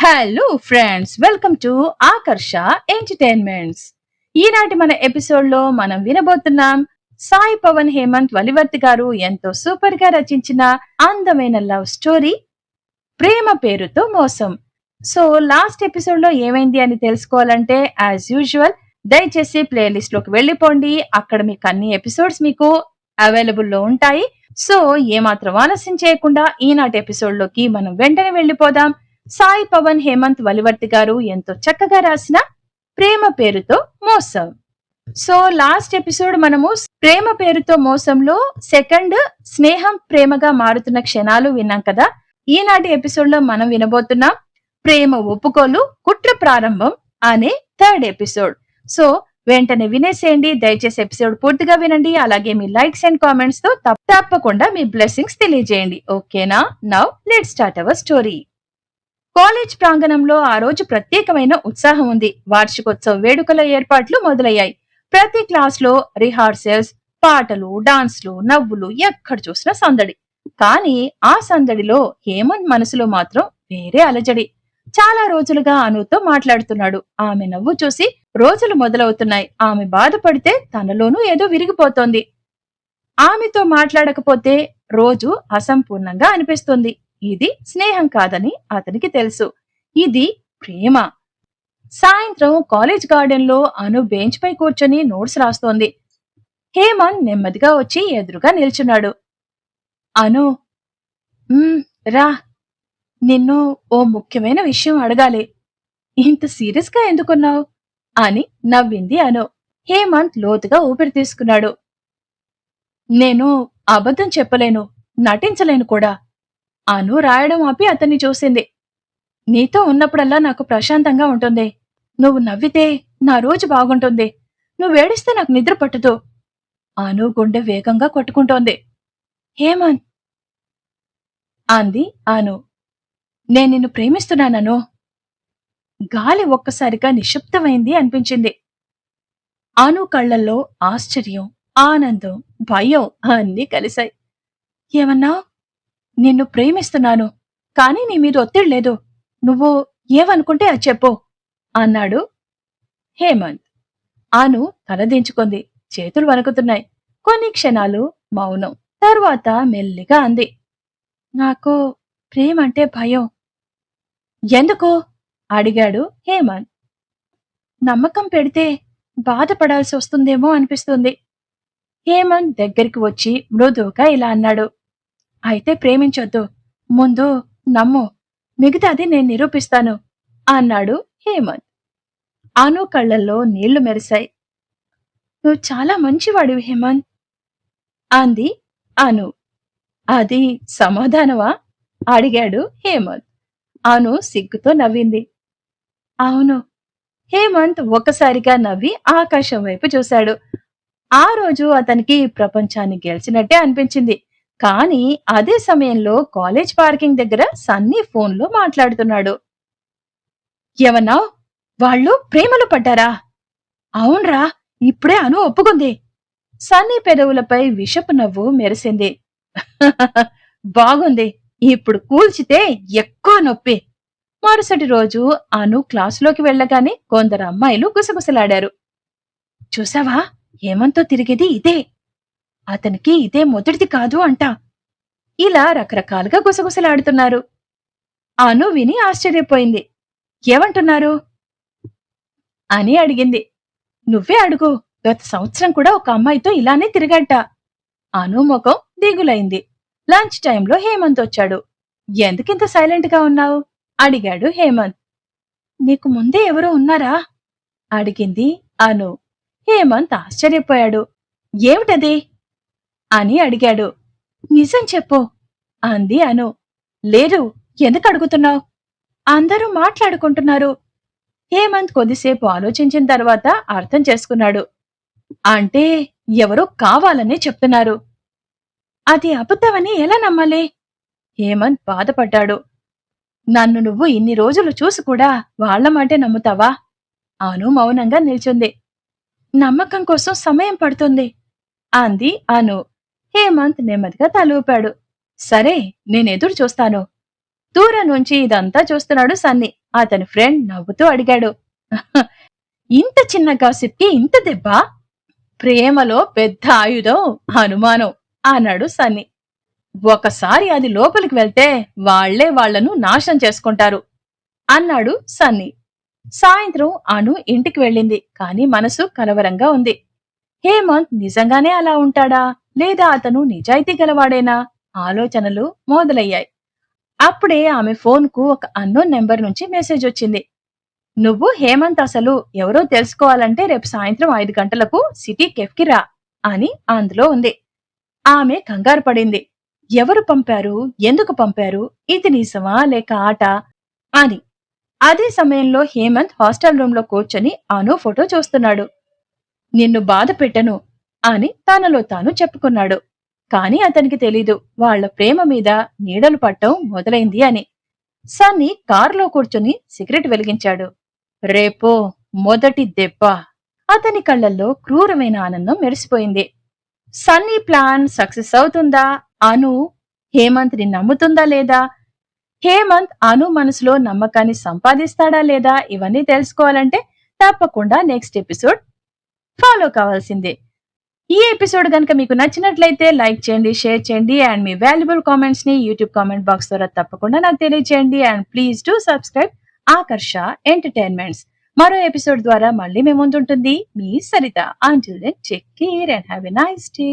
Hello friends, welcome to Aakarsha entertainments. ఈనాటి మన episode లో మనం వినబోతున్నాం సాయి పవన్ హేమంత్ వలివర్తి గారు ఎంతో సూపర్ గా రచించిన అందమైన లవ్ స్టోరీ ప్రేమ పేరుతో మోసం. సో లాస్ట్ ఎపిసోడ్ లో ఏమైంది అని తెలుసుకోవాలంటే యాజ్ యూజువల్ దయచేసి ప్లేలిస్ట్ లోకి వెళ్ళిపోండి. అక్కడ మీకు అన్ని ఎపిసోడ్స్ మీకు అవైలబుల్ లో ఉంటాయి. సో ఏమాత్రం ఆలస్యం చేయకుండా ఈనాటి ఎపిసోడ్ లోకి మనం వెంటనే వెళ్ళిపోదాం. సాయి పవన్ హేమంత్ వలివర్తి గారు ఎంతో చక్కగా రాసిన ప్రేమ పేరుతో మోసం. సో లాస్ట్ ఎపిసోడ్ మనము ప్రేమ పేరుతో మోసంలో సెకండ్ స్నేహం ప్రేమగా మారుతున్న క్షణాలు విన్నాం కదా. ఈనాటి ఎపిసోడ్ లో మనం వినబోతున్నాం ప్రేమ ఒప్పుకోలు కుట్ర ప్రారంభం అనే థర్డ్ ఎపిసోడ్. సో వెంటనే వినేసేయండి. దయచేసి ఎపిసోడ్ పూర్తిగా వినండి. అలాగే మీ లైక్స్ అండ్ కామెంట్స్ తో తప్పకుండా మీ బ్లెస్సింగ్స్ తెలియజేయండి. ఓకేనా? Now let's start our story. College ప్రాంగణంలో ఆ రోజు ప్రత్యేకమైన ఉత్సాహం ఉంది. వార్షికోత్సవ వేడుకల ఏర్పాట్లు మొదలయ్యాయి. ప్రతి క్లాస్ లో రిహార్సల్స్, పాటలు, డాన్స్లు, నవ్వులు, ఎక్కడ చూసినా సందడి. కానీ ఆ సందడిలో హేమంత్ మనసులో మాత్రం వేరే అలజడి. చాలా రోజులుగా అనుతో మాట్లాడుతున్నాడు. ఆమె నవ్వు చూసి రోజులు మొదలవుతున్నాయి. ఆమె బాధపడితే తనలోనూ ఏదో విరిగిపోతోంది. ఆమెతో మాట్లాడకపోతే రోజు అసంపూర్ణంగా అనిపిస్తుంది. ఇది స్నేహం కాదని అతనికి తెలుసు. ఇది ప్రేమ. సాయంత్రం కాలేజ్ గార్డెన్ లో అను బెంచ్ పై కూర్చొని నోట్స్ రాస్తోంది. హేమంత్ నెమ్మదిగా వచ్చి ఎదురుగా నిల్చున్నాడు. అను, "ఉమ్, రా, నిన్ను ఓ ముఖ్యమైన విషయం అడగాలి." "ఇంత సీరియస్ గా ఎందుకున్నావు?" అని నవ్వింది అను. హేమంత్ లోతుగా ఊపిరి తీసుకున్నాడు. "నేను అబద్ధం చెప్పలేను, నటించలేను కూడా." అను రాయడం ఆపి అతన్ని చూసింది. "నీతో ఉన్నప్పుడల్లా నాకు ప్రశాంతంగా ఉంటుంది. నువ్వు నవ్వితే నా రోజు బాగుంటుంది. నువ్వేడిస్తే నాకు నిద్ర పట్టదు." అను గుండె వేగంగా కొట్టుకుంటోంది. "హేమంత్," అంది అను, "నేను నిన్ను ప్రేమిస్తున్నానను." గాలి ఒక్కసారిగా నిశ్శబ్దమైంది అనిపించింది. అను కళ్లల్లో ఆశ్చర్యం, ఆనందం, భయం అన్నీ కలిశాయి. "ఏమన్నావ్?" "నిన్ను ప్రేమిస్తున్నాను. కానీ నీ మీద ఒత్తిడి లేదు. నువ్వు ఏమనుకుంటే అది చెప్పు" అన్నాడు హేమంత్. అను తలదించుకుంది. చేతులు వణుకుతున్నాయి. కొన్ని క్షణాలు మౌనం. తరువాత మెల్లిగా అంది, "నాకు ప్రేమంటే భయం." "ఎందుకు?" అడిగాడు హేమంత్. "నమ్మకం పెడితే బాధపడాల్సి వస్తుందేమో అనిపిస్తుంది." హేమంత్ దగ్గరికి వచ్చి మృదువుగా ఇలా అన్నాడు, "అయితే ప్రేమించొద్దు. ముందు నమ్ము. మిగతాది నేను నిరూపిస్తాను" అన్నాడు హేమంత్. అను కళ్లల్లో నీళ్లు మెరిశాయి. "నువ్వు చాలా మంచివాడివి హేమంత్" అంది అను. "అది సమాధానమా?" అడిగాడు హేమంత్. అను సిగ్గుతో నవ్వింది. "అవును." హేమంత్ ఒక్కసారిగా నవ్వి ఆకాశం వైపు చూశాడు. ఆ రోజు అతనికి ప్రపంచాన్ని గెలిచినట్టే అనిపించింది. కానీ అదే సమయంలో కాలేజ్ పార్కింగ్ దగ్గర సన్నీ ఫోన్లో మాట్లాడుతున్నాడు. "ఏమన్నావ్? వాళ్ళు ప్రేమలో పడ్డారా?" "అవునరా, ఇప్పుడే అను ఒప్పుకుంది." సన్నీ పెదవులపై విషపు నవ్వు మెరిసింది. "బాగుంది. ఇప్పుడు కూల్చితే ఎక్కువ నొప్పి." మరుసటి రోజు అను క్లాసులోకి వెళ్ళగానే కొందరు అమ్మాయిలు గుసగుసలాడారు. "చూసావా, హేమంత్తో తిరిగేది ఇదే. అతనికి ఇదే మొదటిది కాదు అంట." ఇలా రకరకాలుగా గుసగుసలాడుతున్నారు. అను విని ఆశ్చర్యపోయింది. "ఏమంటున్నారు?" అని అడిగింది. "నువ్వే అడుగు. గత సంవత్సరం కూడా ఒక అమ్మాయితో ఇలానే తిరిగంట." అను ముఖం దిగులైంది. లంచ్ టైంలో హేమంత్ వచ్చాడు. "ఎందుకింత సైలెంట్ గా ఉన్నావు?" అడిగాడు హేమంత్. "నీకు ముందే ఎవరో ఉన్నారా?" అడిగింది అను. హేమంత్ ఆశ్చర్యపోయాడు. "ఏమిటది?" అని అడిగాడు. "నిజం చెప్పు" అంది అను. "లేదు, ఎందుకు అడుగుతున్నావు?" "అందరూ మాట్లాడుకుంటున్నారు." హేమంత్ కొద్దిసేపు ఆలోచించిన తర్వాత అర్థం చేసుకున్నాడు. "అంటే ఎవరో కావాలనే చెప్తున్నారు." "అది అబద్ధమని ఎలా నమ్మాలి?" హేమంత్ బాధపడ్డాడు. "నన్ను నువ్వు ఇన్ని రోజులు చూసి కూడా వాళ్ల మాటే నమ్ముతావా?" అను మౌనంగా నిల్చుంది. "నమ్మకం కోసం సమయం పడుతుంది" అంది అను. హేమంత్ నెమ్మదిగా తలూపాడు. "సరే, నేనెదురు చూస్తాను." దూరం నుంచి ఇదంతా చూస్తున్నాడు సన్నీ. అతని ఫ్రెండ్ నవ్వుతూ అడిగాడు, ఇంత చిన్న గాసిప్కి ఇంత దెబ్బా? ప్రేమలో పెద్ద ఆయుధం అనుమానం అన్నాడు సన్నీ. ఒకసారి అది లోపలికి వెళ్తే వాళ్లే వాళ్లను నాశనం చేసుకుంటారు అన్నాడు సన్నీ. సాయంత్రం అను ఇంటికి వెళ్ళింది. కాని మనసు కలవరంగా ఉంది. హేమంత్ నిజంగానే అలా ఉంటాడా, లేదా అతను నిజాయితీ గలవాడేనా? ఆలోచనలు మొదలయ్యాయి. అప్పుడే ఆమె ఫోన్కు ఒక అన్నోన్ నెంబర్ నుంచి మెసేజ్ వచ్చింది. నువ్వు హేమంత్ అసలు ఎవరో తెలుసుకోవాలంటే రేపు సాయంత్రం 5 గంటలకు సిటీ కెఫ్కి రా అని అందులో ఉంది. ఆమె కంగారు పడింది. ఎవరు పంపారు, ఎందుకు పంపారు, ఇది నిజమా లేక ఆట అని. అదే సమయంలో హేమంత్ హాస్టల్ రూమ్ లో కూర్చొని అను ఫోటో చూస్తున్నాడు. నిన్ను బాధ పెట్టను అని తనలో తాను చెప్పుకున్నాడు. కాని అతనికి తెలీదు వాళ్ల ప్రేమ మీద నీడలు పట్టం మొదలైంది అని. సన్నీ కారులో కూర్చొని సిగరెట్ వెలిగించాడు. రేపో మొదటి దెబ్బ. అతని కళ్లల్లో క్రూరమైన ఆనందం మెరిసిపోయింది. సన్నీ ప్లాన్ సక్సెస్ అవుతుందా? అను హేమంత్ ని నమ్ముతుందా లేదా? హేమంత్ అను మనసులో నమ్మకాన్ని సంపాదిస్తాడా లేదా? ఇవన్నీ తెలుసుకోవాలంటే తప్పకుండా నెక్స్ట్ ఎపిసోడ్ ఫాలో కావాల్సిందే. ఈ ఎపిసోడ్ గనుక మీకు నచ్చినట్లయితే లైక్ చేయండి, షేర్ చేయండి అండ్ మీ వాల్యుబుల్ కామెంట్స్ ని యూట్యూబ్ కామెంట్ బాక్స్ ద్వారా తప్పకుండా నాకు తెలియజేయండి. And please do subscribe Aakarsha entertainments. మరో ఎపిసోడ్ ద్వారా మళ్ళీ మీ ముందుంటుంది మీ Saritha. Until then take care and have a nice day.